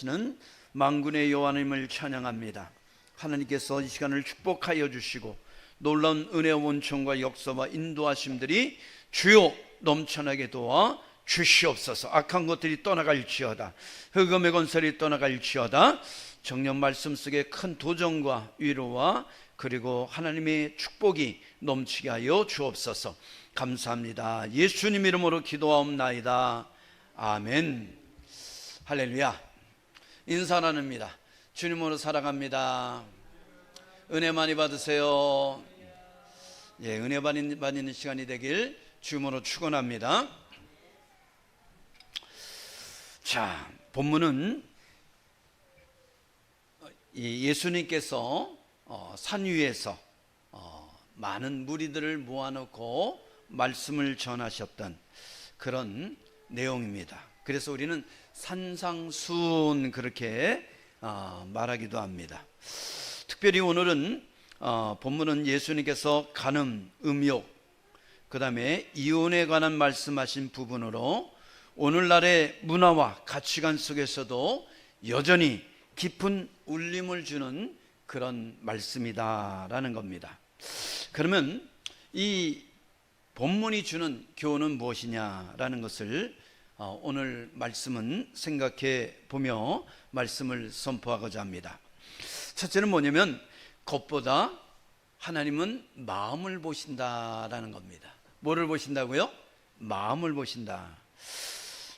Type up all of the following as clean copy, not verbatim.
역사하시는 만군의 여호와님을 찬양합니다. 하나님께서 이 시간을 축복하여 주시고 놀라운 은혜와 원총과 역사와 인도하심들이 주요 넘쳐나게 도와 주시옵소서. 악한 것들이 떠나갈지어다. 흑암의 권세를 떠나갈지어다. 정녕 말씀 속에 큰 도전과 위로와 그리고 하나님의 축복이 넘치게 하여 주옵소서. 감사합니다. 예수님 이름으로 기도하옵나이다. 아멘. 할렐루야. 인사 나눕니다. 주님으로 살아갑니다. 은혜 많이 받으세요. 예, 은혜 받는 시간이 되길 주님으로 축원합니다. 자, 본문은 예수님께서 산 위에서 많은 무리들을 모아놓고 말씀을 전하셨던 그런 내용입니다. 그래서 우리는 산상수훈 그렇게 말하기도 합니다. 특별히 오늘은 본문은 예수님께서 간음, 음욕, 그 다음에 이혼에 관한 말씀하신 부분으로 오늘날의 문화와 가치관 속에서도 여전히 깊은 울림을 주는 그런 말씀이다라는 겁니다. 그러면 이 본문이 주는 교훈은 무엇이냐라는 것을 오늘 말씀은 생각해 보며 말씀을 선포하고자 합니다. 첫째는 뭐냐면 겉보다 하나님은 마음을 보신다라는 겁니다. 뭐를 보신다고요? 마음을 보신다.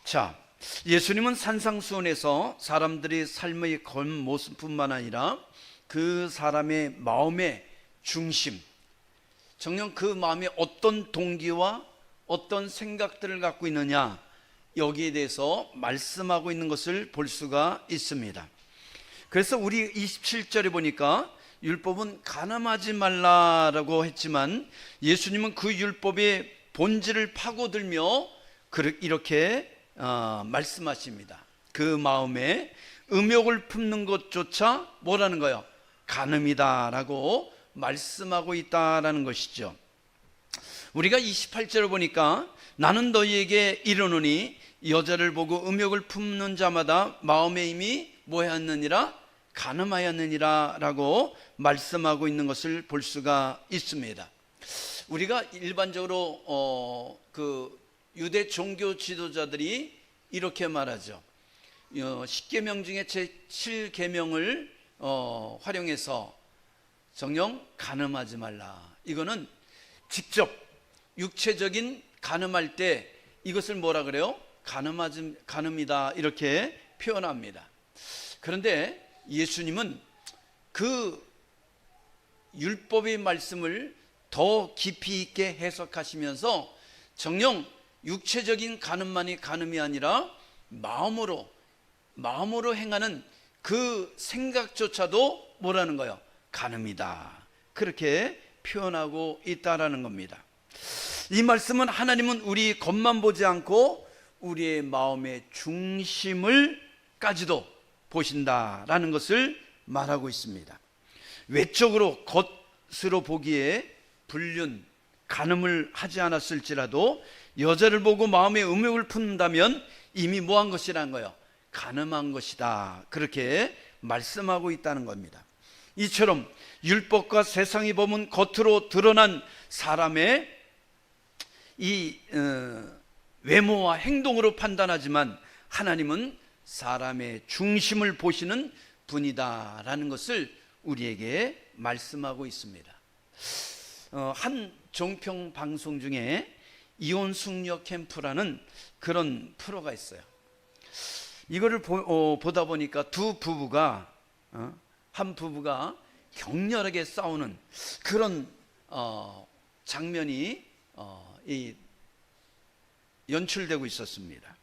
자, 예수님은 산상수훈에서 사람들이 삶의 겉모습뿐만 아니라 그 사람의 마음의 중심, 정녕 그 마음에 어떤 동기와 어떤 생각들을 갖고 있느냐, 여기에 대해서 말씀하고 있는 것을 볼 수가 있습니다. 그래서 우리 27절에 보니까 율법은 간음하지 말라라고 했지만 예수님은 그 율법의 본질을 파고들며 이렇게 말씀하십니다. 그 마음에 음욕을 품는 것조차 뭐라는 거예요? 간음이다라고 말씀하고 있다라는 것이죠. 우리가 28절을 보니까 나는 너희에게 이르노니 여자를 보고 음욕을 품는 자마다 마음에 이미 뭐하였느니라? 간음하였느니라 라고 말씀하고 있는 것을 볼 수가 있습니다. 우리가 일반적으로 그 유대 종교 지도자들이 이렇게 말하죠. 10계명 중에 제7계명을 활용해서 정녕 간음하지 말라. 이거는 직접 육체적인 간음할 때 이것을 뭐라 그래요? 간음이다 이렇게 표현합니다. 그런데 예수님은 그 율법의 말씀을 더 깊이 있게 해석하시면서 정녕 육체적인 간음만이 간음이 아니라 마음으로 행하는 그 생각조차도 뭐라는 거예요? 간음이다. 그렇게 표현하고 있다라는 겁니다. 이 말씀은 하나님은 우리 겉만 보지 않고 우리의 마음의 중심을까지도 보신다라는 것을 말하고 있습니다. 외적으로 겉으로 보기에 불륜, 간음을 하지 않았을지라도 여자를 보고 마음의 음욕을 품는다면 이미 뭐한 것이라는 거예요? 간음한 것이다. 그렇게 말씀하고 있다는 겁니다. 이처럼 율법과 세상이 보면 겉으로 드러난 사람의 이 외모와 행동으로 판단하지만 하나님은 사람의 중심을 보시는 분이다라는 것을 우리에게 말씀하고 있습니다. 한 종평 방송 중에 이혼 숙녀 캠프라는 그런 프로가 있어요. 이거를 보다 보니까 한 부부가 격렬하게 싸우는 그런 장면이 연출되고 있었습니다.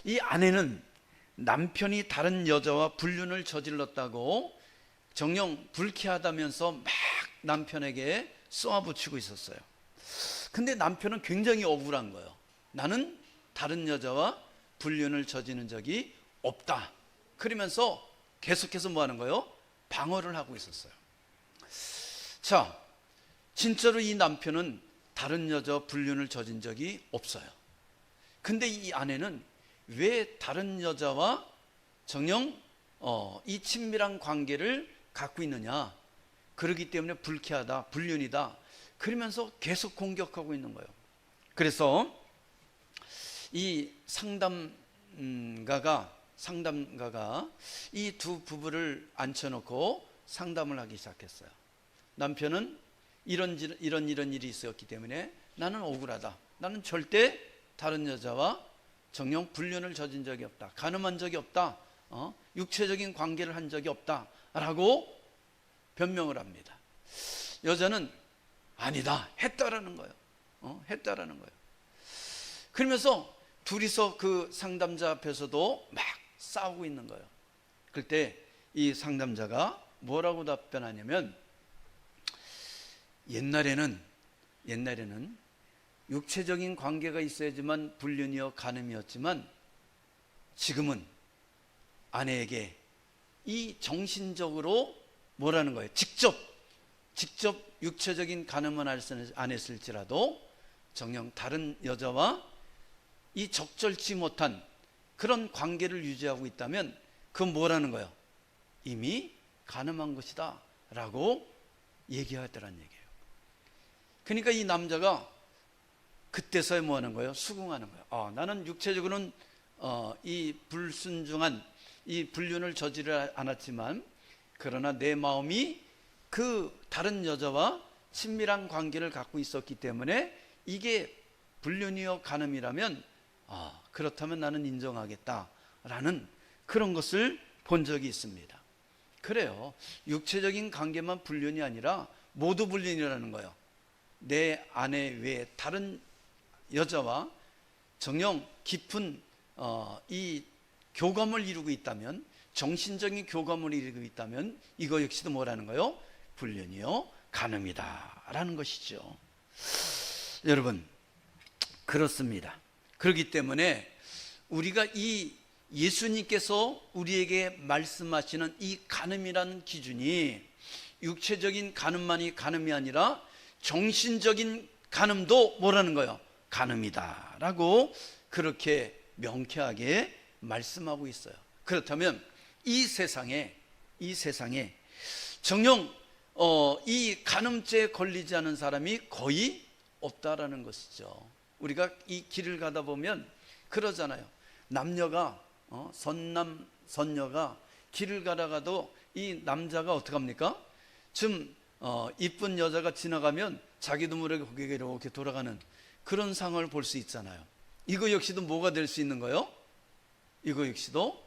이 아내는 남편이 다른 여자와 불륜을 저질렀다고 정녕 불쾌하다면서 막 남편에게 쏘아붙이고 있었어요. 근데 남편은 굉장히 억울한 거예요. 나는 다른 여자와 불륜을 저지른 적이 없다. 그러면서 계속해서 뭐 하는 거예요? 방어를 하고 있었어요. 자, 진짜로 이 남편은 다른 여자 불륜을 저진 적이 없어요. 근데 이 아내는 왜 다른 여자와 정녕 이 친밀한 관계를 갖고 있느냐, 그러기 때문에 불쾌하다, 불륜이다, 그러면서 계속 공격하고 있는 거예요. 그래서 이 상담가가 이 두 부부를 앉혀놓고 상담을 하기 시작했어요. 남편은 이런 일이 있었기 때문에 나는 억울하다, 나는 절대 다른 여자와 정녕 불륜을 저진 적이 없다, 간음한 적이 없다, 육체적인 관계를 한 적이 없다 라고 변명을 합니다. 여자는 아니다, 했다라는 거예요. 했다라는 거예요. 그러면서 둘이서 그 상담자 앞에서도 막 싸우고 있는 거예요. 그때 이 상담자가 뭐라고 답변하냐면, 옛날에는 육체적인 관계가 있어야지만 불륜이요 간음이었지만, 지금은 아내에게 이 정신적으로 뭐라는 거예요? 직접 육체적인 간음은 안 했을지라도 정녕 다른 여자와 이 적절치 못한 그런 관계를 유지하고 있다면 그건 뭐라는 거예요? 이미 간음한 것이다 라고 얘기하더란 얘기예요. 그러니까 이 남자가 그때서야 뭐 하는 거예요? 수긍하는 거예요. 나는 육체적으로는 이 불순종한 이 불륜을 저지르지 않았지만, 그러나 내 마음이 그 다른 여자와 친밀한 관계를 갖고 있었기 때문에 이게 불륜이요 간음이라면 그렇다면 나는 인정하겠다라는 그런 것을 본 적이 있습니다. 그래요. 육체적인 관계만 불륜이 아니라 모두 불륜이라는 거예요. 내 아내 외에 다른 여자와 정녕 깊은 이 교감을 이루고 있다면, 정신적인 교감을 이루고 있다면 이거 역시도 뭐라는 거예요? 불륜이요 간음이다 라는 것이죠. 여러분, 그렇습니다. 그렇기 때문에 우리가 이 예수님께서 우리에게 말씀하시는 이 간음이라는 기준이 육체적인 간음만이 간음이 아니라 정신적인 간음도 뭐라는 거예요? 간음이다 라고 그렇게 명쾌하게 말씀하고 있어요. 그렇다면 이 세상에 정녕 이 간음죄에 걸리지 않은 사람이 거의 없다라는 것이죠. 우리가 이 길을 가다 보면 그러잖아요. 남녀가 선남 선녀가 길을 가다가도 이 남자가 어떻게 합니까? 좀 이쁜 여자가 지나가면 자기도 모르게 고개가 이렇게 돌아가는 그런 상황을 볼 수 있잖아요. 이거 역시도 뭐가 될 수 있는 거예요? 이거 역시도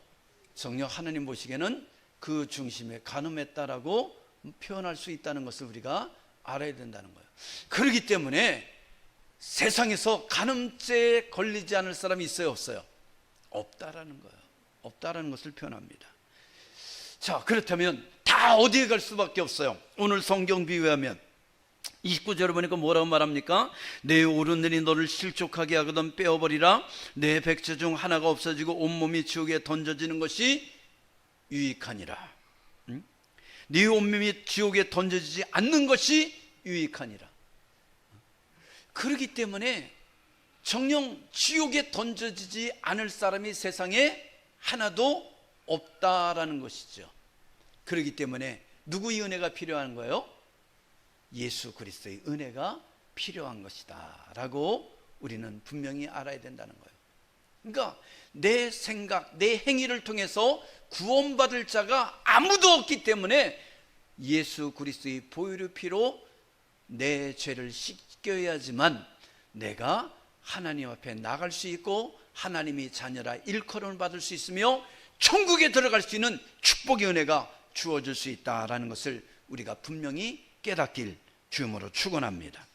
정녕 하나님 보시기에는 그 중심에 간음했다라고 표현할 수 있다는 것을 우리가 알아야 된다는 거예요. 그렇기 때문에 세상에서 간음죄에 걸리지 않을 사람이 있어요, 없어요? 없다라는 거예요. 없다라는 것을 표현합니다. 자, 그렇다면 다 어디에 갈 수밖에 없어요. 오늘 성경 비유하면 29절에 보니까 뭐라고 말합니까? 내 오른손이 너를 실족하게 하거든 빼어버리라. 내 백체 중 하나가 없어지고 온몸이 지옥에 던져지는 것이 유익하니라. 네 온몸이 지옥에 던져지지 않는 것이 유익하니라. 그렇기 때문에 정녕 지옥에 던져지지 않을 사람이 세상에 하나도 없다라는 것이죠. 그렇기 때문에 누구의 은혜가 필요한 거예요? 예수 그리스도의 은혜가 필요한 것이다 라고 우리는 분명히 알아야 된다는 거예요. 그러니까 내 생각, 내 행위를 통해서 구원받을 자가 아무도 없기 때문에 예수 그리스도의 보혈의 피로 내 죄를 씻겨야지만 내가 하나님 앞에 나갈 수 있고 하나님이 자녀라 일컬음을 받을 수 있으며 천국에 들어갈 수 있는 축복의 은혜가 주어질 수 있다라는 것을 우리가 분명히 깨닫길 주님으로 축원합니다.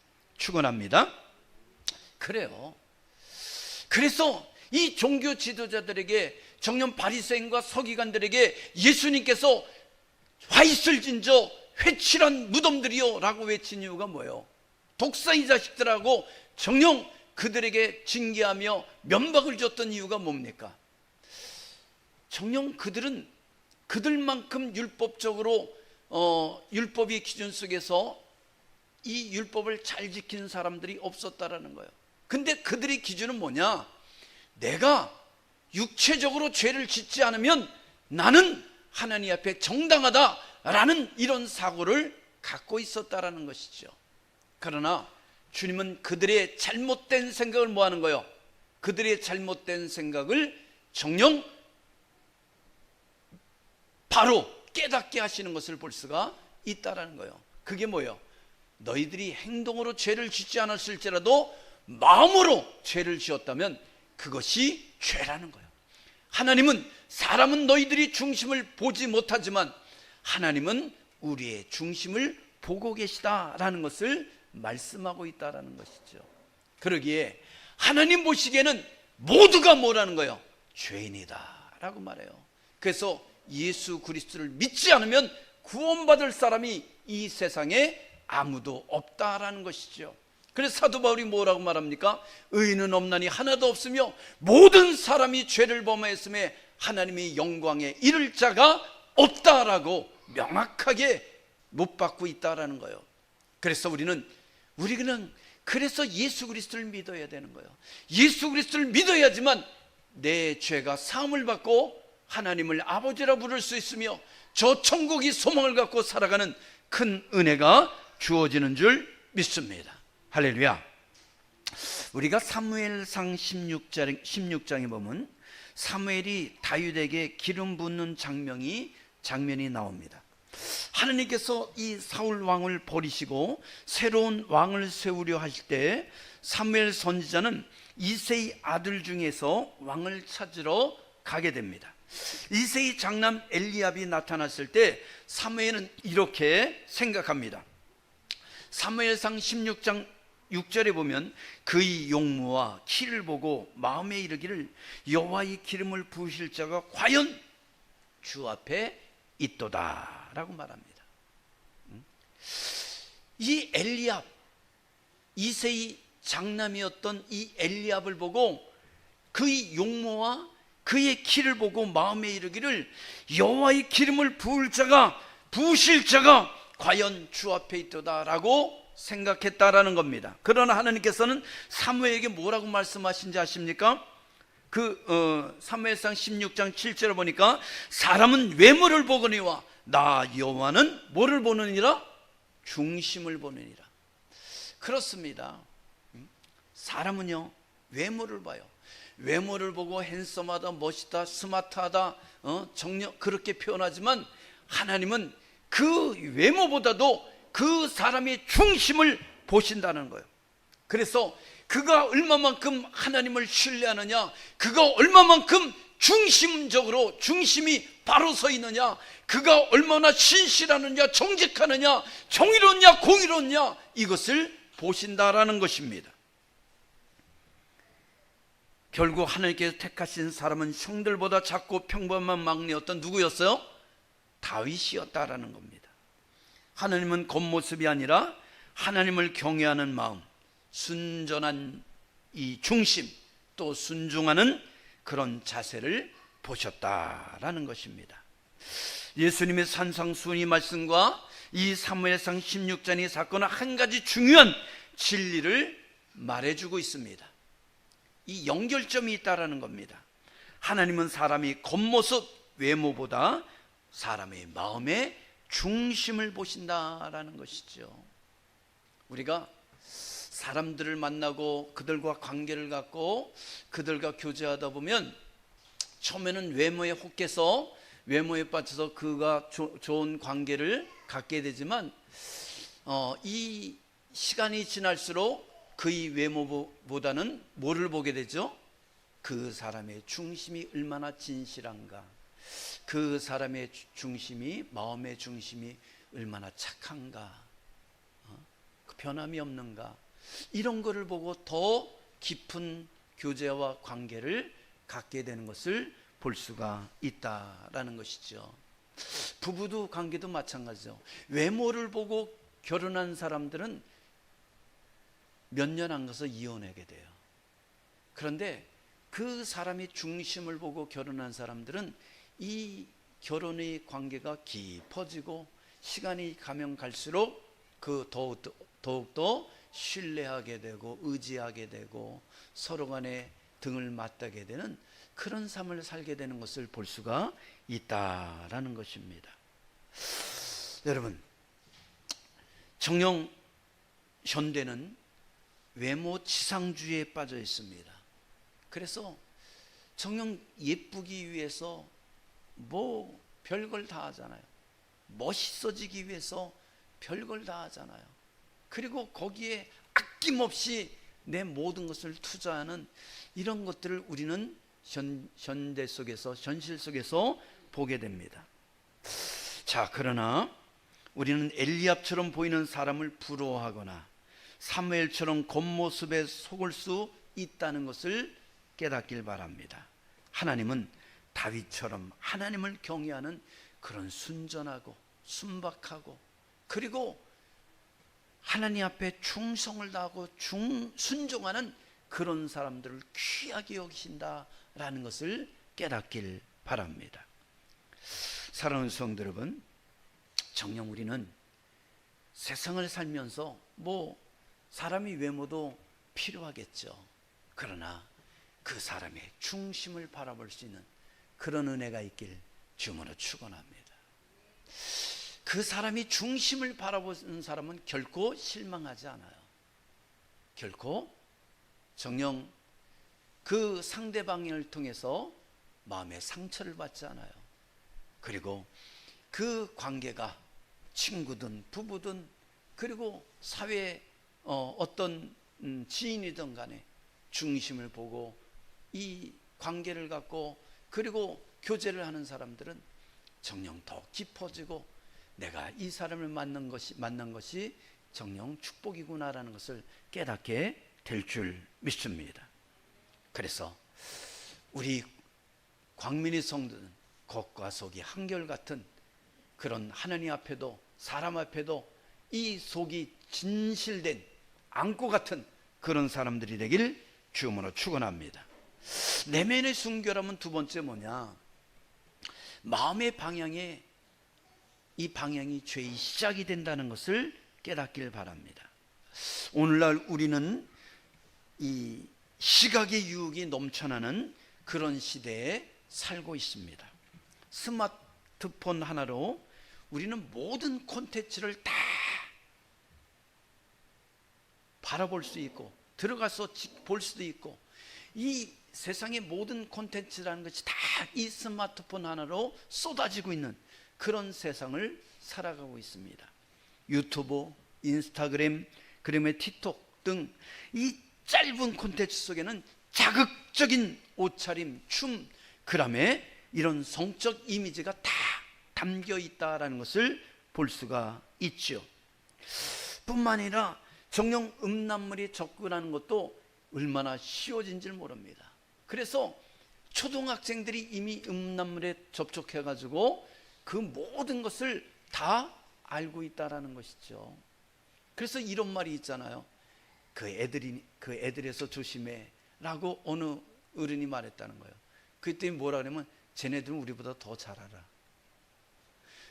그래요. 그래서 이 종교 지도자들에게, 정녕 바리새인과 서기관들에게 예수님께서 와 있을진저 회칠한 무덤들이요 라고 외친 이유가 뭐예요? 독사이 자식들하고 정녕 그들에게 징계하며 면박을 줬던 이유가 뭡니까? 정녕 그들은 그들만큼 율법적으로 율법의 기준 속에서 이 율법을 잘 지키는 사람들이 없었다라는 거예요. 근데 그들의 기준은 뭐냐? 내가 육체적으로 죄를 짓지 않으면 나는 하나님 앞에 정당하다라는 이런 사고를 갖고 있었다라는 것이죠. 그러나 주님은 그들의 잘못된 생각을 뭐 하는 거예요? 그들의 잘못된 생각을 정녕 바로 깨닫게 하시는 것을 볼 수가 있다라는 거예요. 그게 뭐예요? 너희들이 행동으로 죄를 짓지 않았을지라도 마음으로 죄를 지었다면 그것이 죄라는 거예요. 하나님은, 사람은 너희들이 중심을 보지 못하지만 하나님은 우리의 중심을 보고 계시다라는 것을 말씀하고 있다라는 것이죠. 그러기에 하나님 보시기에는 모두가 뭐라는 거예요? 죄인이다 라고 말해요. 그래서 예수 그리스도를 믿지 않으면 구원받을 사람이 이 세상에 아무도 없다라는 것이죠. 그래서 사도 바울이 뭐라고 말합니까? 의인은 없나니 하나도 없으며 모든 사람이 죄를 범하였음에 하나님의 영광에 이를 자가 없다라고 명확하게 못 받고 있다라는 거예요. 그래서 우리는 그래서 예수 그리스도를 믿어야 되는 거예요. 예수 그리스도를 믿어야지만 내 죄가 사함을 받고 하나님을 아버지라 부를 수 있으며 저 천국이 소망을 갖고 살아가는 큰 은혜가 주어지는 줄 믿습니다. 할렐루야. 우리가 사무엘상 16장에 보면 사무엘이 다윗에게 기름 붓는 장면이 나옵니다. 하나님께서 이 사울 왕을 버리시고 새로운 왕을 세우려 하실 때 사무엘 선지자는 이새의 아들 중에서 왕을 찾으러 가게 됩니다. 이새의 장남 엘리압이 나타났을 때 사무엘은 이렇게 생각합니다. 사무엘상 16장 6절에 보면 그의 용모와 키를 보고 마음에 이르기를 여호와의 기름을 부으실 자가 과연 주 앞에 있도다 라고 말합니다. 이 엘리압, 이새의 장남이었던 이 엘리압을 보고 그의 용모와 그의 키를 보고 마음에 이르기를 여호와의 기름을 부으실 자가 과연 주 앞에 있도다 라고 생각했다라는 겁니다. 그러나 하나님께서는 사무엘에게 뭐라고 말씀하신지 아십니까? 사무엘상 16장 7절을 보니까 사람은 외모를 보거니와 나 여호와는 뭐를 보느니라? 중심을 보느니라. 그렇습니다. 사람은요 외모를 봐요. 외모를 보고 핸섬하다, 멋있다, 스마트하다, 정력 그렇게 표현하지만 하나님은 그 외모보다도 그 사람의 중심을 보신다는 거예요. 그래서 그가 얼마만큼 하나님을 신뢰하느냐, 그가 얼마만큼 중심이 바로 서 있느냐, 그가 얼마나 신실하느냐, 정직하느냐, 정의롭냐, 공의롭냐, 이것을 보신다라는 것입니다. 결국 하나님께서 택하신 사람은 형들보다 작고 평범한 막내였던 누구였어요? 다윗이었다라는 겁니다. 하나님은 겉모습이 아니라 하나님을 경외하는 마음, 순전한 이 중심, 또 순종하는 그런 자세를 보셨다라는 것입니다. 예수님의 산상수훈의 말씀과 이 사무엘상 16장의 사건은 한 가지 중요한 진리를 말해주고 있습니다. 이 연결점이 있다라는 겁니다. 하나님은 사람이 겉모습, 외모보다 사람의 마음의 중심을 보신다라는 것이죠. 우리가 사람들을 만나고 그들과 관계를 갖고 그들과 교제하다 보면 처음에는 외모에 혹해서 외모에 빠져서 그가 좋은 관계를 갖게 되지만 이 시간이 지날수록 그의 외모보다는 뭐를 보게 되죠? 그 사람의 중심이 얼마나 진실한가, 그 사람의 중심이, 마음의 중심이 얼마나 착한가, 변함이 없는가, 이런 거를 보고 더 깊은 교제와 관계를 갖게 되는 것을 볼 수가 있다라는 것이죠. 부부도 관계도 마찬가지죠. 외모를 보고 결혼한 사람들은 몇 년 안 가서 이혼하게 돼요. 그런데 그 사람의 중심을 보고 결혼한 사람들은 이 결혼의 관계가 깊어지고 시간이 가면 갈수록 그 더욱더 신뢰하게 되고 의지하게 되고 서로 간에 등을 맞대게 되는 그런 삶을 살게 되는 것을 볼 수가 있다라는 것입니다. 여러분, 정녕 현대는 외모 지상주의에 빠져 있습니다. 그래서 정녕 예쁘기 위해서 뭐 별걸 다 하잖아요. 멋있어지기 위해서 별걸 다 하잖아요. 그리고 거기에 아낌없이 내 모든 것을 투자하는 이런 것들을 우리는 현대 속에서, 현실 속에서 보게 됩니다. 자, 그러나 우리는 엘리압처럼 보이는 사람을 부러워하거나 사무엘처럼 겉모습에 속을 수 있다는 것을 깨닫길 바랍니다. 하나님은 다윗처럼 하나님을 경외하는 그런 순전하고 순박하고, 그리고 하나님 앞에 충성을 다하고 순종하는 그런 사람들을 귀하게 여기신다라는 것을 깨닫길 바랍니다. 사랑하는 성도 여러분, 정녕 우리는 세상을 살면서 뭐 사람의 외모도 필요하겠죠. 그러나 그 사람의 중심을 바라볼 수 있는 그런 은혜가 있길 주님으로 축원합니다. 그 사람이 중심을 바라보는 사람은 결코 실망하지 않아요. 결코 정녕 그 상대방을 통해서 마음의 상처를 받지 않아요. 그리고 그 관계가 친구든 부부든 그리고 사회의 어떤 지인이든 간에 중심을 보고 이 관계를 갖고 그리고 교제를 하는 사람들은 정녕 더 깊어지고 내가 이 사람을 만난 것이 정녕 축복이구나라는 것을 깨닫게 될 줄 믿습니다. 그래서 우리 광민의 성도는 겉과 속이 한결같은 그런 하나님 앞에도 사람 앞에도 이 속이 진실된 안고 같은 그런 사람들이 되길 주님으로 축원합니다. 내면의 순결함은 두 번째 뭐냐? 마음의 방향에 이 방향이 죄의 시작이 된다는 것을 깨닫길 바랍니다. 오늘날 우리는 이 시각의 유혹이 넘쳐나는 그런 시대에 살고 있습니다. 스마트폰 하나로 우리는 모든 콘텐츠를 다 바라볼 수 있고 들어가서 볼 수도 있고, 이 세상의 모든 콘텐츠라는 것이 다 이 스마트폰 하나로 쏟아지고 있는 그런 세상을 살아가고 있습니다. 유튜브, 인스타그램, 그다음에 틱톡 등 이 짧은 콘텐츠 속에는 자극적인 옷차림, 춤, 그다음에 이런 성적 이미지가 다 담겨 있다라는 것을 볼 수가 있죠. 뿐만 아니라 정녕 음란물이 접근하는 것도 얼마나 쉬워진 줄 모릅니다. 그래서 초등학생들이 이미 음란물에 접촉해가지고 그 모든 것을 다 알고 있다라는 것이죠. 그래서 이런 말이 있잖아요. 그 애들에서 조심해 라고 어느 어른이 말했다는 거예요. 그때 뭐라 그러면 쟤네들은 우리보다 더 잘 알아.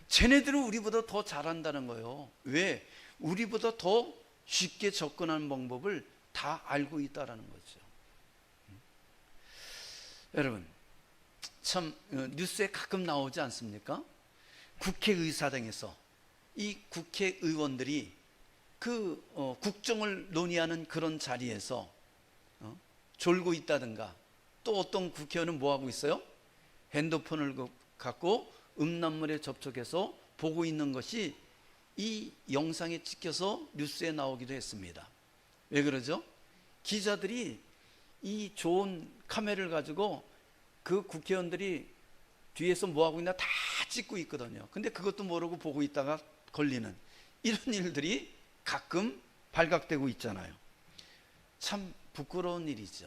쟤네들은 우리보다 더 잘한다는 거예요. 왜? 우리보다 더 쉽게 접근하는 방법을 다 알고 있다라는 거죠. 여러분, 참 뉴스에 가끔 나오지 않습니까? 국회의사당에서 이 국회의원들이 그 국정을 논의하는 그런 자리에서 졸고 있다든가, 또 어떤 국회의원은 뭐 하고 있어요? 핸드폰을 갖고 음란물에 접촉해서 보고 있는 것이 이 영상에 찍혀서 뉴스에 나오기도 했습니다. 왜 그러죠? 기자들이 이 좋은 카메라를 가지고 그 국회의원들이 뒤에서 뭐 하고 있나 다 찍고 있거든요. 근데 그것도 모르고 보고 있다가 걸리는 이런 일들이 가끔 발각되고 있잖아요. 참 부끄러운 일이죠.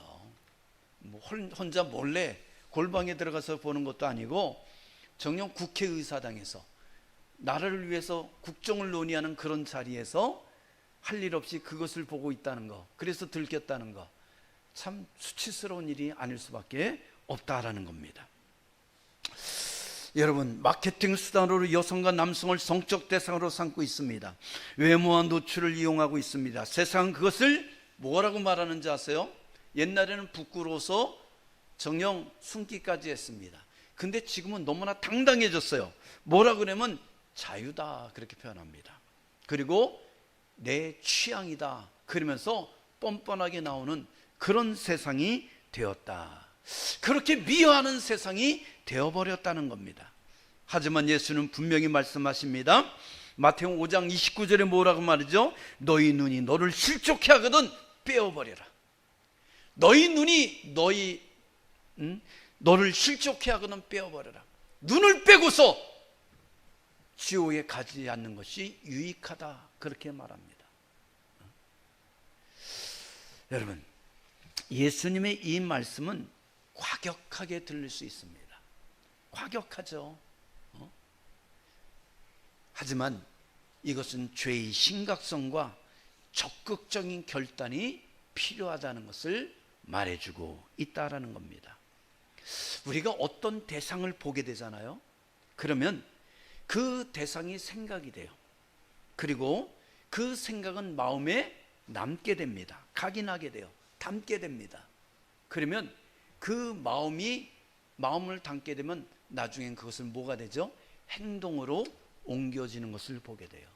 뭐 혼자 몰래 골방에 들어가서 보는 것도 아니고 정녕 국회의사당에서 나라를 위해서 국정을 논의하는 그런 자리에서 할 일 없이 그것을 보고 있다는 거, 그래서 들켰다는 거, 참 수치스러운 일이 아닐 수밖에 없다라는 겁니다. 여러분, 마케팅 수단으로 여성과 남성을 성적 대상으로 삼고 있습니다. 외모와 노출을 이용하고 있습니다. 세상은 그것을 뭐라고 말하는지 아세요? 옛날에는 부끄러워서 정녕 숨기까지 했습니다. 근데 지금은 너무나 당당해졌어요. 뭐라 그러면 자유다 그렇게 표현합니다. 그리고 내 취향이다 그러면서 뻔뻔하게 나오는 그런 세상이 되었다. 그렇게 미워하는 세상이 되어버렸다는 겁니다. 하지만 예수는 분명히 말씀하십니다. 마태복음 5장 29절에 뭐라고 말이죠? 너희 눈이 너를 실족해 하거든 빼어버려라. 너희 눈이 너를 실족해 하거든 빼어버려라. 눈을 빼고서 지옥에 가지 않는 것이 유익하다 그렇게 말합니다. 여러분, 예수님의 이 말씀은 과격하게 들릴 수 있습니다. 과격하죠. 하지만 이것은 죄의 심각성과 적극적인 결단이 필요하다는 것을 말해주고 있다라는 겁니다. 우리가 어떤 대상을 보게 되잖아요. 그러면 그 대상이 생각이 돼요. 그리고 그 생각은 마음에 남게 됩니다. 각인하게 돼요. 담게 됩니다. 그러면 그 마음을 담게 되면 나중엔 그것은 뭐가 되죠? 행동으로 옮겨지는 것을 보게 돼요.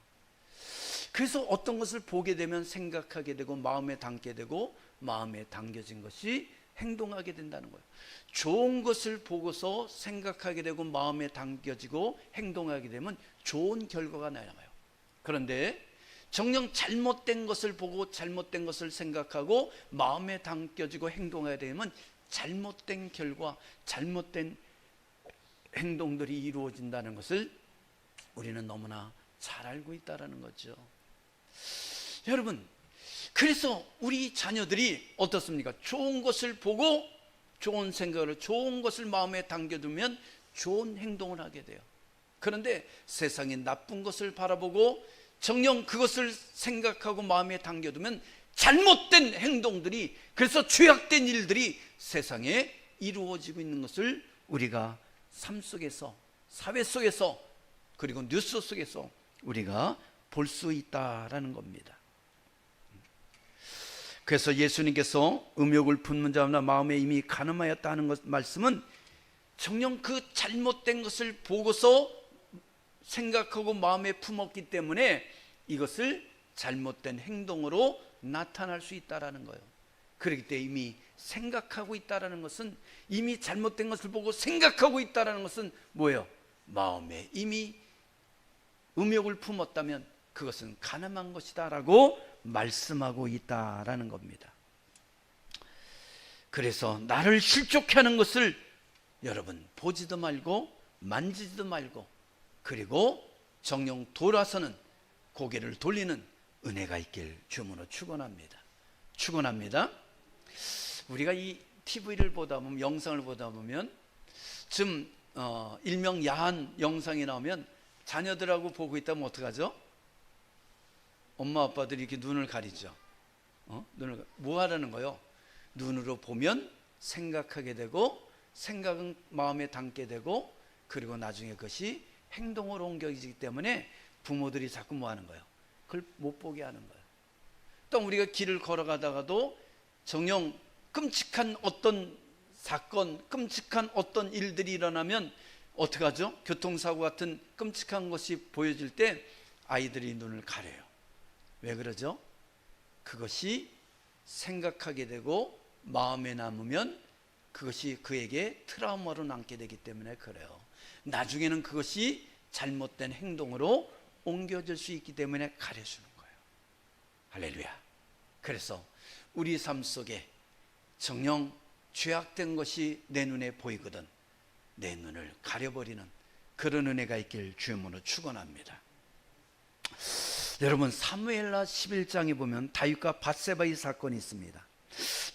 그래서 어떤 것을 보게 되면 생각하게 되고 마음에 담게 되고 마음에 담겨진 것이 행동하게 된다는 거예요. 좋은 것을 보고서 생각하게 되고 마음에 담겨지고 행동하게 되면 좋은 결과가 나와요. 그런데 정녕 잘못된 것을 보고 잘못된 것을 생각하고 마음에 담겨지고 행동하게 되면 잘못된 결과, 잘못된 행동들이 이루어진다는 것을 우리는 너무나 잘 알고 있다는 거죠. 여러분, 그래서 우리 자녀들이 어떻습니까? 좋은 것을 보고 좋은 생각을, 좋은 것을 마음에 담겨두면 좋은 행동을 하게 돼요. 그런데 세상에 나쁜 것을 바라보고 정녕 그것을 생각하고 마음에 담겨두면 잘못된 행동들이, 그래서 죄악된 일들이 세상에 이루어지고 있는 것을 우리가 삶 속에서, 사회 속에서, 그리고 뉴스 속에서 우리가 볼 수 있다라는 겁니다. 그래서 예수님께서 음욕을 품는 자나 마음에 이미 간음하였다는 것 말씀은 정녕 그 잘못된 것을 보고서 생각하고 마음에 품었기 때문에 이것을 잘못된 행동으로 나타날 수 있다라는 거예요. 그렇기 때문에 이미 생각하고 있다라는 것은, 이미 잘못된 것을 보고 생각하고 있다라는 것은 뭐예요? 마음에 이미 음욕을 품었다면 그것은 가늠한 것이다라고 말씀하고 있다라는 겁니다. 그래서 나를 실족해 하는 것을 여러분 보지도 말고 만지지도 말고, 그리고 정녕 돌아서는 고개를 돌리는 은혜가 있길 주문으로 축원합니다. 우리가 이 TV를 보다 보면, 영상을 보다 보면 좀 일명 야한 영상이 나오면 자녀들하고 보고 있다면 어떡하죠? 엄마 아빠들이 이렇게 눈을 가리죠. 눈을 뭐 하라는 거요? 눈으로 보면 생각하게 되고, 생각은 마음에 담게 되고, 그리고 나중에 그것이 행동으로 옮겨지기 때문에 부모들이 자꾸 뭐 하는 거예요? 그걸 못 보게 하는 거예요. 또 우리가 길을 걸어가다가도 정녕 끔찍한 어떤 사건, 끔찍한 어떤 일들이 일어나면 어떻게 하죠? 교통사고 같은 끔찍한 것이 보여질 때 아이들이 눈을 가려요. 왜 그러죠? 그것이 생각하게 되고 마음에 남으면 그것이 그에게 트라우마로 남게 되기 때문에 그래요. 나중에는 그것이 잘못된 행동으로 옮겨질 수 있기 때문에 가려주는 거예요. 할렐루야. 그래서 우리 삶 속에 정녕 죄악된 것이 내 눈에 보이거든 내 눈을 가려버리는 그런 은혜가 있길 주님으로 축원합니다. 여러분, 사무엘하 11장에 보면 다윗과 밧세바의 사건이 있습니다.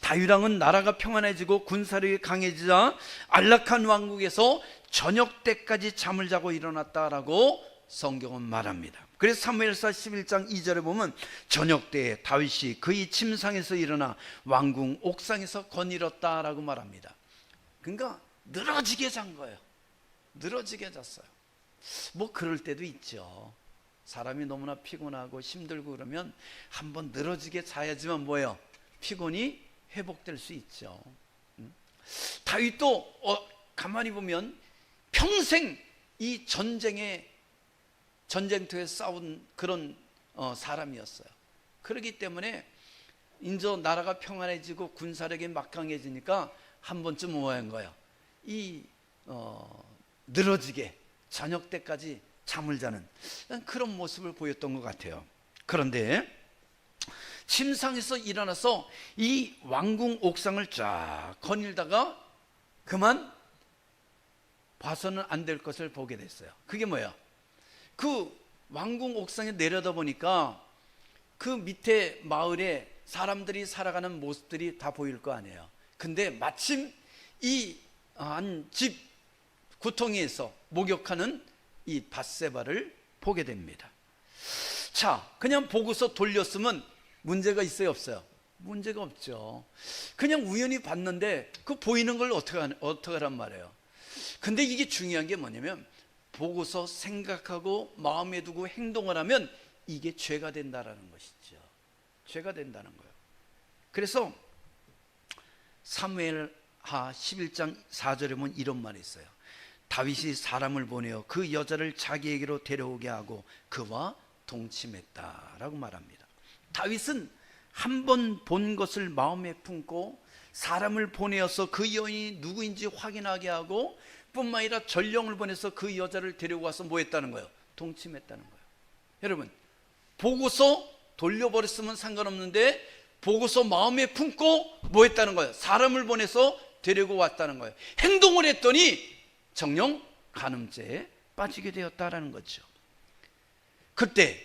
다윗왕은 나라가 평안해지고 군사력이 강해지자 안락한 왕국에서 저녁 때까지 잠을 자고 일어났다라고 성경은 말합니다. 그래서 사무엘사 11장 2절에 보면 저녁 때에 다윗이 그의 침상에서 일어나 왕궁 옥상에서 거닐었다라고 말합니다. 그러니까 늘어지게 잔 거예요. 늘어지게 잤어요. 뭐 그럴 때도 있죠. 사람이 너무나 피곤하고 힘들고 그러면 한번 늘어지게 자야지만 뭐예요? 피곤이 회복될 수 있죠. 다윗도 가만히 보면 평생 이 전쟁터에 싸운 그런 사람이었어요. 그렇기 때문에 이제 나라가 평안해지고 군사력이 막강해지니까 한 번쯤 뭐 한 거예요? 늘어지게 저녁 때까지 잠을 자는 그런 모습을 보였던 것 같아요. 그런데 침상에서 일어나서 이 왕궁 옥상을 쫙 거닐다가 그만 봐서는 안 될 것을 보게 됐어요. 그게 뭐야? 그 왕궁 옥상에 내려다 보니까 그 밑에 마을에 사람들이 살아가는 모습들이 다 보일 거 아니에요. 근데 마침 이 한 집 구덩이에서 목욕하는 이 밧세바를 보게 됩니다. 자, 그냥 보고서 돌렸으면 문제가 있어요, 없어요? 문제가 없죠. 그냥 우연히 봤는데 그 보이는 걸 어떡하란 말이에요. 근데 이게 중요한 게 뭐냐면 보고서 생각하고 마음에 두고 행동을 하면 이게 죄가 된다라는 것이죠. 죄가 된다는 거예요. 그래서 사무엘하 11장 4절에 보면 이런 말이 있어요. 다윗이 사람을 보내어 그 여자를 자기에게로 데려오게 하고 그와 동침했다라고 말합니다. 다윗은 한 번 본 것을 마음에 품고 사람을 보내어서 그 여인이 누구인지 확인하게 하고 뿐만 아니라 전령을 보내서 그 여자를 데려와서 뭐 했다는 거예요? 동침했다는 거예요. 여러분, 보고서 돌려버렸으면 상관없는데 보고서 마음에 품고 뭐 했다는 거예요? 사람을 보내서 데리고 왔다는 거예요. 행동을 했더니 정령 간음죄에 빠지게 되었다라는 거죠. 그때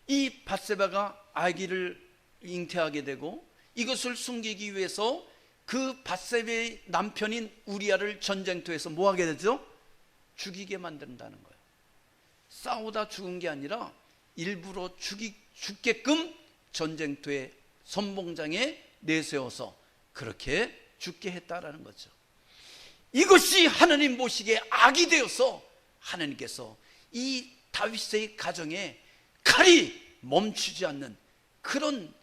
이 밧세바가 아기를 잉태하게 되고 이것을 숨기기 위해서 그 밧세바의 남편인 우리아를 전쟁터에서 뭐 하게 되죠? 죽이게 만든다는 거예요. 싸우다 죽은 게 아니라 일부러 죽게끔 전쟁터의 선봉장에 내세워서 그렇게 죽게 했다라는 거죠. 이것이 하나님 보시기에 악이 되어서 하나님께서 이 다윗의 가정에 칼이 멈추지 않는 그런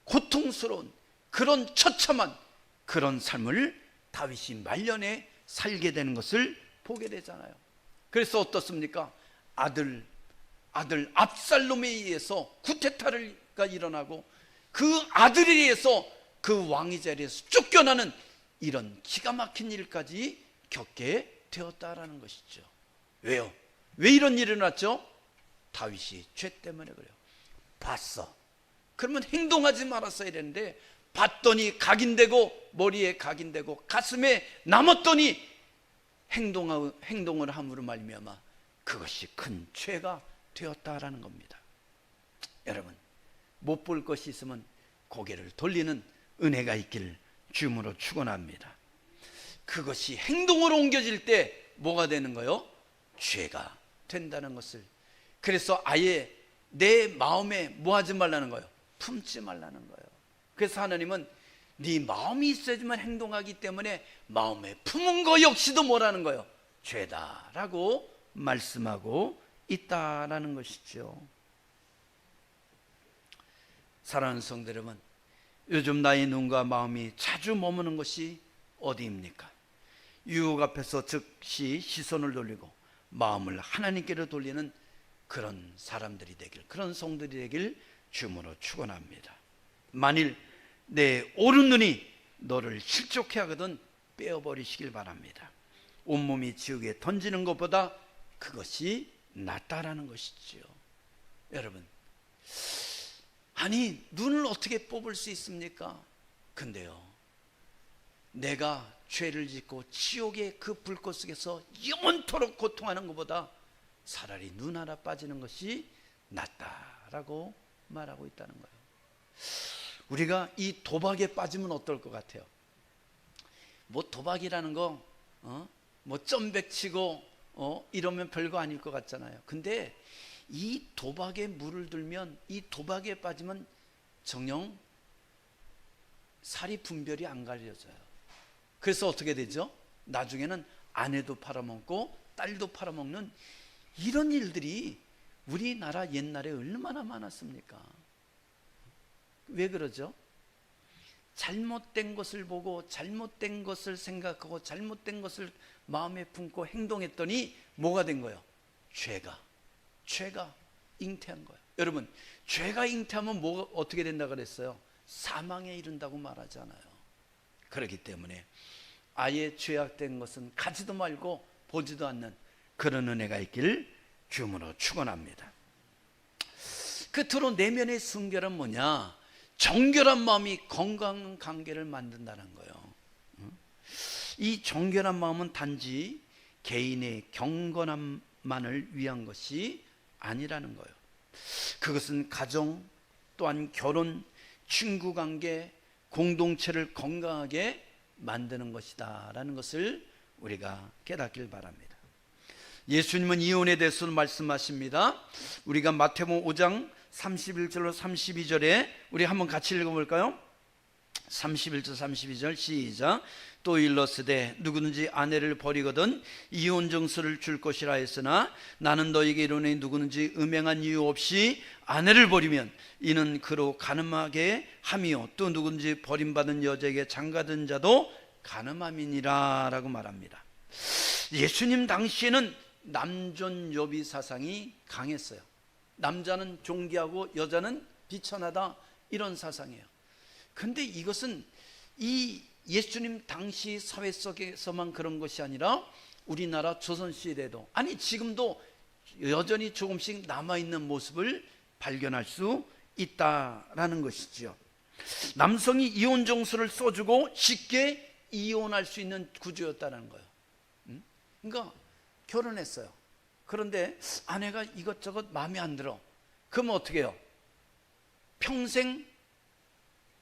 고통스러운 그런 처참한 그런 삶을 다윗이 말년에 살게 되는 것을 보게 되잖아요. 그래서 어떻습니까? 아들 압살롬에 의해서 쿠데타가 일어나고 그 아들에 의해서 그 왕위 자리에서 쫓겨나는 이런 기가 막힌 일까지 겪게 되었다라는 것이죠. 왜요? 왜 이런 일이 일어났죠? 다윗이 죄 때문에 그래요. 봤어. 그러면 행동하지 말았어야 되는데 봤더니 각인되고 머리에 각인되고 가슴에 남았더니 행동을 함으로 말미암아 그것이 큰 죄가 되었다라는 겁니다. 여러분, 못 볼 것이 있으면 고개를 돌리는 은혜가 있기를 주님으로 축원합니다. 그것이 행동으로 옮겨질 때 뭐가 되는 거요? 죄가 된다는 것을. 그래서 아예 내 마음에 뭐 하지 말라는 거예요? 품지 말라는 거예요. 그래서 하나님은 네 마음이 있어야지만 행동하기 때문에 마음에 품은 거 역시도 뭐라는 거예요? 죄다라고 말씀하고 있다라는 것이죠. 사랑하는 성도 여러분, 요즘 나의 눈과 마음이 자주 머무는 것이 어디입니까? 유혹 앞에서 즉시 시선을 돌리고 마음을 하나님께로 돌리는 그런 사람들이 되길, 그런 성들이 되길 주님으로 축원합니다. 만일 내 오른 눈이 너를 실족해 하거든 빼어버리시길 바랍니다. 온몸이 지옥에 던지는 것보다 그것이 낫다라는 것이지요. 여러분, 아니 눈을 어떻게 뽑을 수 있습니까? 근데요, 내가 죄를 짓고 지옥의 그 불꽃 속에서 영원토록 고통하는 것보다 차라리 눈 하나 빠지는 것이 낫다라고 말하고 있다는 거예요. 우리가 이 도박에 빠지면 어떨 것 같아요? 뭐 도박이라는 거 뭐 점백치고 이러면 별거 아닐 것 같잖아요. 근데 이 도박에 물을 들면, 이 도박에 빠지면 정녕 살이 분별이 안 갈려져요. 그래서 어떻게 되죠? 나중에는 아내도 팔아먹고 딸도 팔아먹는 이런 일들이 우리나라 옛날에 얼마나 많았습니까? 왜 그러죠? 잘못된 것을 보고 잘못된 것을 생각하고 잘못된 것을 마음에 품고 행동했더니 뭐가 된 거예요? 죄가 잉태한 거예요. 여러분, 죄가 잉태하면 뭐가 어떻게 된다고 그랬어요? 사망에 이른다고 말하잖아요. 그렇기 때문에 아예 죄악된 것은 가지도 말고 보지도 않는 그런 은혜가 있길 주님으로 축원합니다. 끝으로 내면의 순결은 뭐냐? 정결한 마음이 건강한 관계를 만든다는 거예요. 이 정결한 마음은 단지 개인의 경건함만을 위한 것이 아니라는 거예요. 그것은 가정, 또한 결혼, 친구관계, 공동체를 건강하게 만드는 것이다 라는 것을 우리가 깨닫길 바랍니다. 예수님은 이혼에 대해서 말씀하십니다. 우리가 마태복음 5장 31절로 32절에 우리 한번 같이 읽어볼까요? 31절 32절 시작. 또 일러스되 누구든지 아내를 버리거든 이혼 증서를 줄 것이라 했으나 나는 너에게 이르노니 누구든지 음행한 이유 없이 아내를 버리면 이는 그로 가늠하게 함이요 또 누구든지 버림받은 여자에게 장가든 자도 가늠함이니라 라고 말합니다. 예수님 당시에는 남존여비 사상이 강했어요. 남자는 존귀하고 여자는 비천하다, 이런 사상이에요. 근데 이것은 이 예수님 당시 사회 속에서만 그런 것이 아니라 우리나라 조선시대에도, 아니 지금도 여전히 조금씩 남아있는 모습을 발견할 수 있다라는 것이죠. 남성이 이혼 정서를 써주고 쉽게 이혼할 수 있는 구조였다는 거예요. 그러니까 결혼했어요. 그런데 아내가 이것저것 마음에 안 들어. 그러면 어떻게 해요? 평생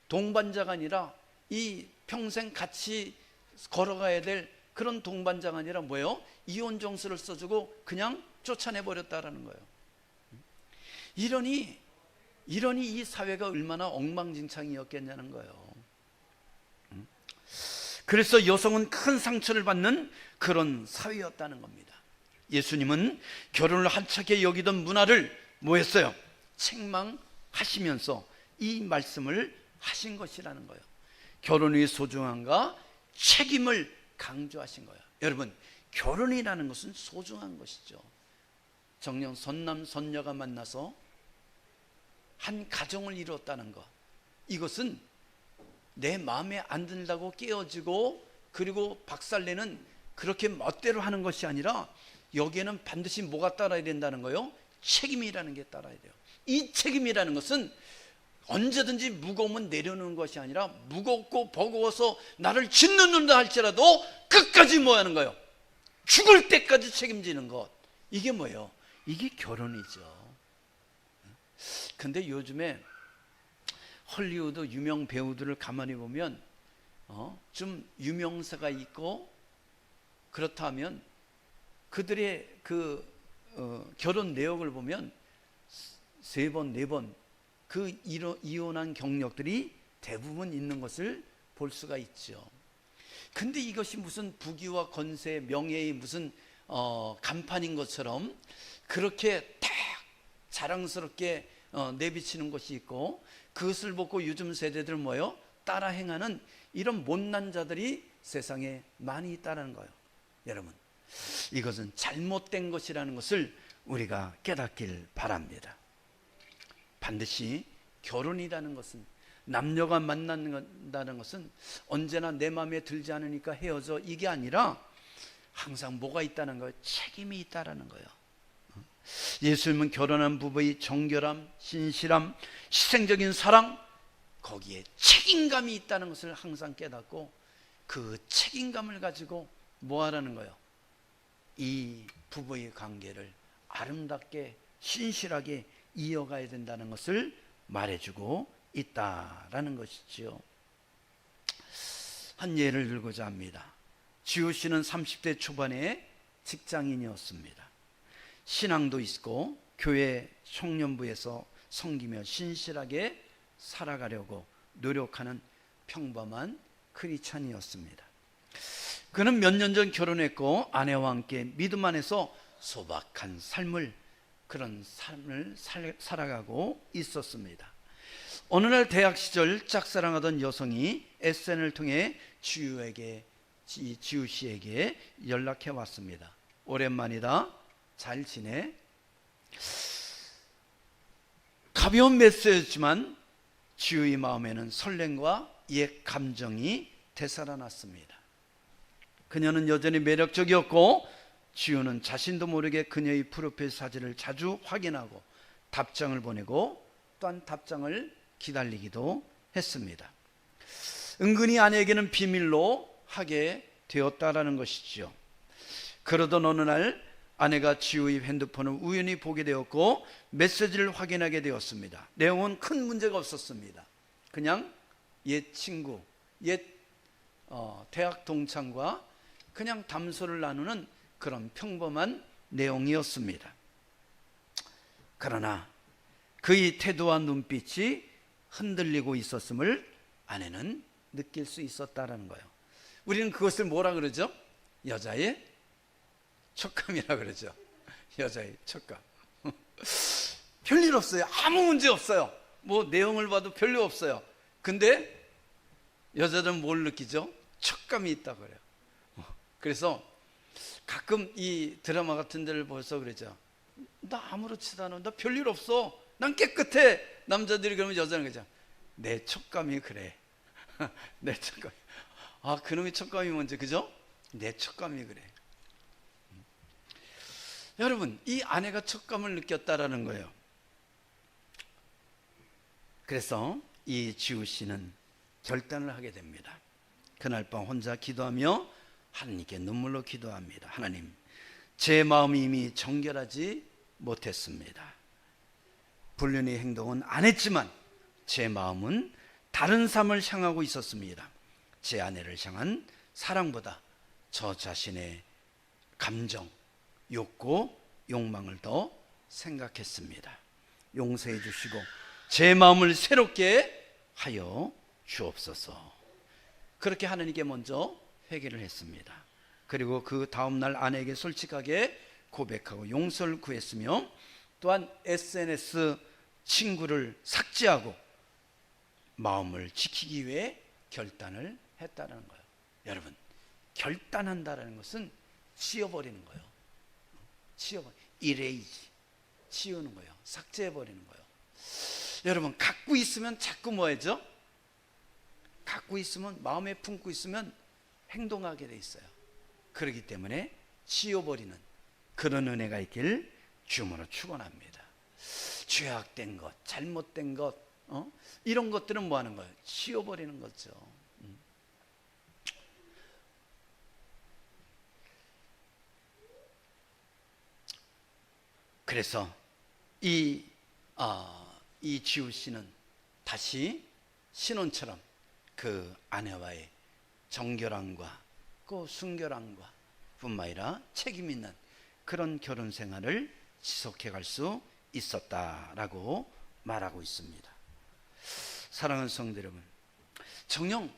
동반자가 아니라 이 평생 같이 걸어가야 될 그런 동반자가 아니라 뭐예요? 이혼 정서를 써주고 그냥 쫓아내버렸다라는 거예요. 이러니 이 사회가 얼마나 엉망진창이었겠냐는 거예요. 그래서 여성은 큰 상처를 받는 그런 사회였다는 겁니다. 예수님은 결혼을 한차게 여기던 문화를 뭐 했어요? 책망하시면서 이 말씀을 하신 것이라는 거예요. 결혼의 소중함과 책임을 강조하신 거예요. 여러분, 결혼이라는 것은 소중한 것이죠. 정녕 선남 선녀가 만나서 한 가정을 이루었다는 것, 이것은 내 마음에 안 든다고 깨어지고 그리고 박살내는 그렇게 멋대로 하는 것이 아니라 여기에는 반드시 뭐가 따라야 된다는 거예요? 책임이라는 게 따라야 돼요. 이 책임이라는 것은 언제든지 무거우면 내려놓는 것이 아니라 무겁고 버거워서 나를 짓누른다 할지라도 끝까지 뭐 하는 거예요? 죽을 때까지 책임지는 것. 이게 뭐예요? 이게 결혼이죠. 근데 요즘에 헐리우드 유명 배우들을 가만히 보면 좀 유명세가 있고 그렇다면 그들의 결혼 내역을 보면 3번, 4번 그 이혼한 경력들이 대부분 있는 것을 볼 수가 있죠. 근데 이것이 무슨 부귀와 건세, 명예의 무슨 간판인 것처럼 그렇게 딱 자랑스럽게 내비치는 것이 있고, 그것을 보고 요즘 세대들 뭐예요? 따라 행하는 이런 못난 자들이 세상에 많이 있다는 거예요. 여러분, 이것은 잘못된 것이라는 것을 우리가 깨닫길 바랍니다. 반드시 결혼이라는 것은, 남녀가 만난다는 것은 언제나 내 마음에 들지 않으니까 헤어져, 이게 아니라 항상 뭐가 있다는 거예요? 책임이 있다는 거예요. 예수님은 결혼한 부부의 정결함, 신실함, 희생적인 사랑, 거기에 책임감이 있다는 것을 항상 깨닫고 그 책임감을 가지고 뭐 하라는 거예요? 이 부부의 관계를 아름답게 신실하게 이어가야 된다는 것을 말해주고 있다라는 것이지요. 한 예를 들고자 합니다. 지호 씨는 30대 초반에 직장인이었습니다. 신앙도 있고 교회 청년부에서 섬기며 신실하게 살아가려고 노력하는 평범한 크리스찬이었습니다. 그는 몇 년 전 결혼했고 아내와 함께 믿음 안에서 소박한 삶을 살아가고 있었습니다. 어느 날 대학 시절 짝사랑하던 여성이 SNS를 통해 지우 씨에게 연락해 왔습니다. 오랜만이다. 잘 지내? 가벼운 메시지였지만 지우의 마음에는 설렘과 옛 감정이 되살아났습니다. 그녀는 여전히 매력적이었고 지우는 자신도 모르게 그녀의 프로필 사진을 자주 확인하고 답장을 보내고 또한 답장을 기다리기도 했습니다. 은근히 아내에게는 비밀로 하게 되었다라는 것이죠. 그러던 어느 날 아내가 지우의 핸드폰을 우연히 보게 되었고 메시지를 확인하게 되었습니다. 내용은 큰 문제가 없었습니다. 그냥 옛 친구, 대학 동창과 그냥 담소를 나누는 그런 평범한 내용이었습니다. 그러나 그의 태도와 눈빛이 흔들리고 있었음을 아내는 느낄 수 있었다는 거예요. 우리는 그것을 뭐라 그러죠? 여자의 촉감이라 그러죠. 여자의 촉감. 별일 없어요. 아무 문제 없어요. 뭐 내용을 봐도 별로 없어요. 근데 여자들은 뭘 느끼죠? 촉감이 있다고 그래요. 그래서 가끔 이 드라마 같은 데를 보면서 그러죠. 나 아무렇지도 않아. 나 별일 없어. 난 깨끗해. 남자들이 그러면 여자는 그러죠. 내 촉감이 그래. 내 촉감. 아, 그놈의 촉감이 뭔지, 그죠? 내 촉감이 그래. 여러분, 이 아내가 촉감을 느꼈다라는 거예요. 그래서 이 지우 씨는 결단을 하게 됩니다. 그날 밤 혼자 기도하며 하나님께 눈물로 기도합니다. 하나님, 제 마음이 이미 정결하지 못했습니다. 불륜의 행동은 안 했지만 제 마음은 다른 삶을 향하고 있었습니다. 제 아내를 향한 사랑보다 저 자신의 감정, 욕구, 욕망을 더 생각했습니다. 용서해 주시고 제 마음을 새롭게 하여 주옵소서. 그렇게 하나님께 먼저 회개를 했습니다. 그리고 그 다음날 아내에게 솔직하게 고백하고 용서를 구했으며 또한 SNS 친구를 삭제하고 마음을 지키기 위해 결단을 했다는 거예요. 여러분, 결단한다는 것은 지워버리는 거예요. 이레이지, 지우는 거예요. 삭제해버리는 거예요. 여러분, 갖고 있으면 자꾸 뭐하죠? 갖고 있으면, 마음에 품고 있으면 행동하게 돼 있어요. 그렇기 때문에 지워버리는 그런 은혜가 있길 주님으로 축원합니다. 죄악된 것, 잘못된 것, 이런 것들은 뭐 하는 거예요? 지워버리는 거죠. 그래서 이 지우 씨는 다시 신혼처럼 그 아내와의 정결함과 그 순결함과 뿐만 아니라 책임 있는 그런 결혼 생활을 지속해 갈 수 있었다라고 말하고 있습니다. 사랑하는 성도 여러분, 정녕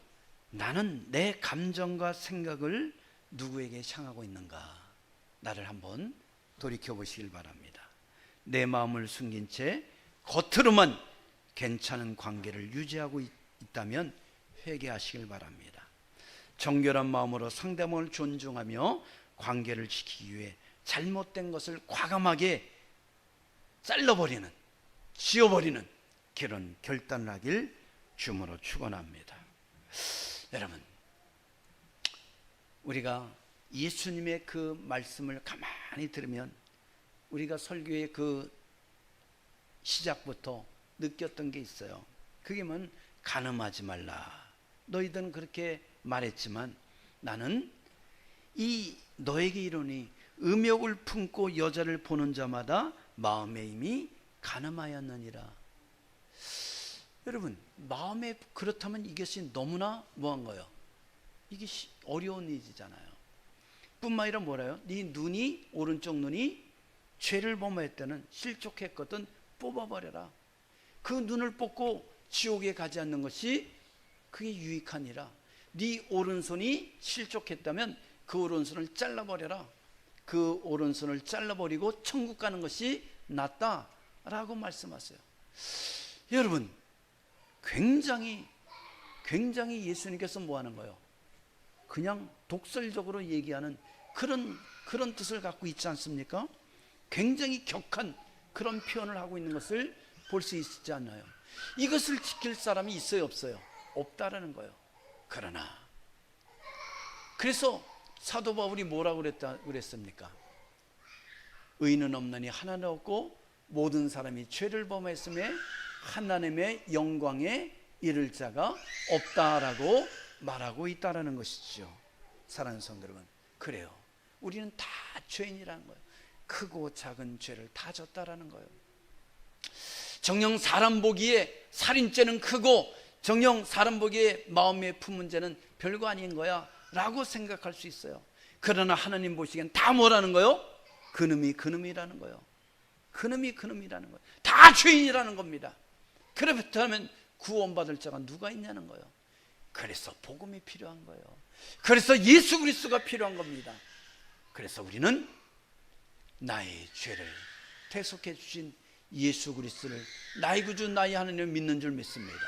나는 내 감정과 생각을 누구에게 향하고 있는가? 나를 한번 돌이켜 보시길 바랍니다. 내 마음을 숨긴 채 겉으로만 괜찮은 관계를 유지하고 있다면 회개하시길 바랍니다. 정결한 마음으로 상대방을 존중하며 관계를 지키기 위해 잘못된 것을 과감하게 잘라버리는, 지워버리는 그런 결단을 하길 주님으로 축원합니다. 여러분, 우리가 예수님의 그 말씀을 가만히 들으면 우리가 설교의 그 시작부터 느꼈던 게 있어요. 그게 뭐냐면 간음하지 말라. 너희들은 그렇게 말했지만 나는 이 너에게 이르노니 음욕을 품고 여자를 보는 자마다 마음에 이미 간음하였느니라. 여러분, 마음에 그렇다면 이것이 너무나 뭐한 거예요? 이게 어려운 일이잖아요. 뿐만 아니라 뭐래요? 네 눈이, 오른쪽 눈이 죄를 범할 때는 실족했거든 뽑아버려라. 그 눈을 뽑고 지옥에 가지 않는 것이 그게 유익하니라. 네 오른손이 실족했다면 그 오른손을 잘라버려라. 그 오른손을 잘라버리고 천국 가는 것이 낫다라고 말씀하세요. 여러분, 굉장히 예수님께서 뭐 하는 거예요? 그냥 독설적으로 얘기하는 그런 뜻을 갖고 있지 않습니까? 굉장히 격한 그런 표현을 하고 있는 것을 볼 수 있지 않나요? 이것을 지킬 사람이 있어요, 없어요? 없다라는 거예요. 그래서 사도 바울이 뭐라고 그랬습니까? 의인은 없나니 하나도 없고 모든 사람이 죄를 범했음에 하나님의 영광에 이를 자가 없다라고 말하고 있다라는 것이죠. 사랑하는 성도 여러분, 그래요. 우리는 다 죄인이라는 거예요. 크고 작은 죄를 다 졌다라는 거예요. 정녕 사람 보기에 살인죄는 크고 정녕 사람 보기에 마음에 품은 죄는 별거 아닌 거야 라고 생각할 수 있어요. 그러나 하나님 보시기엔 다 뭐라는 거예요? 그놈이라는 거예요. 그놈이라는 거예요. 다 죄인이라는 겁니다. 그렇다면 구원받을 자가 누가 있냐는 거예요. 그래서 복음이 필요한 거예요. 그래서 예수 그리스도가 필요한 겁니다. 그래서 우리는 나의 죄를 대속해 주신 예수 그리스도를 나의 구주 나의 하나님을 믿는 줄 믿습니다.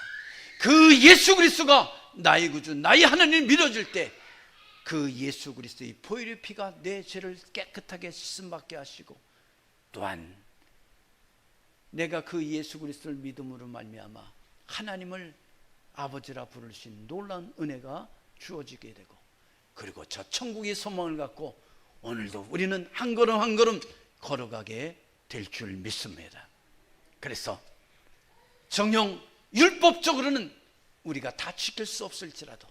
그 예수 그리스도가 나의 구주 나의 하나님을 믿어줄 때 그 예수 그리스도의 보혈의 피가 내 죄를 깨끗하게 씻음받게 하시고, 또한 내가 그 예수 그리스도를 믿음으로 말미암아 하나님을 아버지라 부르신 놀라운 은혜가 주어지게 되고, 그리고 저 천국의 소망을 갖고 오늘도 우리는 한 걸음 한 걸음 걸어가게 될 줄 믿습니다. 그래서 정녕 율법적으로는 우리가 다 지킬 수 없을지라도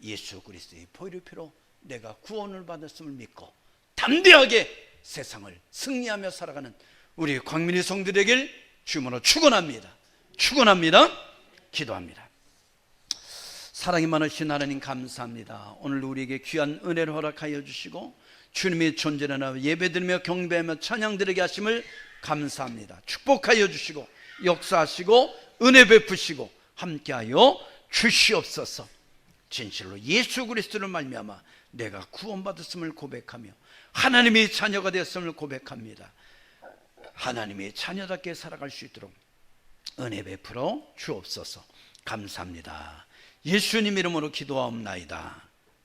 예수 그리스도의 보혈의 피로 내가 구원을 받았음을 믿고 담대하게 세상을 승리하며 살아가는 우리 광민의 성도되길 주님으로 축원합니다. 기도합니다. 사랑이 많으신 하나님 감사합니다. 오늘 우리에게 귀한 은혜를 허락하여 주시고 주님의 존재를 예배드리며 경배하며 찬양드리게 하심을 감사합니다. 축복하여 주시고 역사하시고 은혜 베푸시고 함께하여 주시옵소서. 진실로 예수 그리스도를 말미암아 내가 구원받았음을 고백하며 하나님의 자녀가 되었음을 고백합니다. 하나님의 자녀답게 살아갈 수 있도록 은혜 베풀어 주옵소서. 감사합니다. 예수님 이름으로 기도하옵나이다.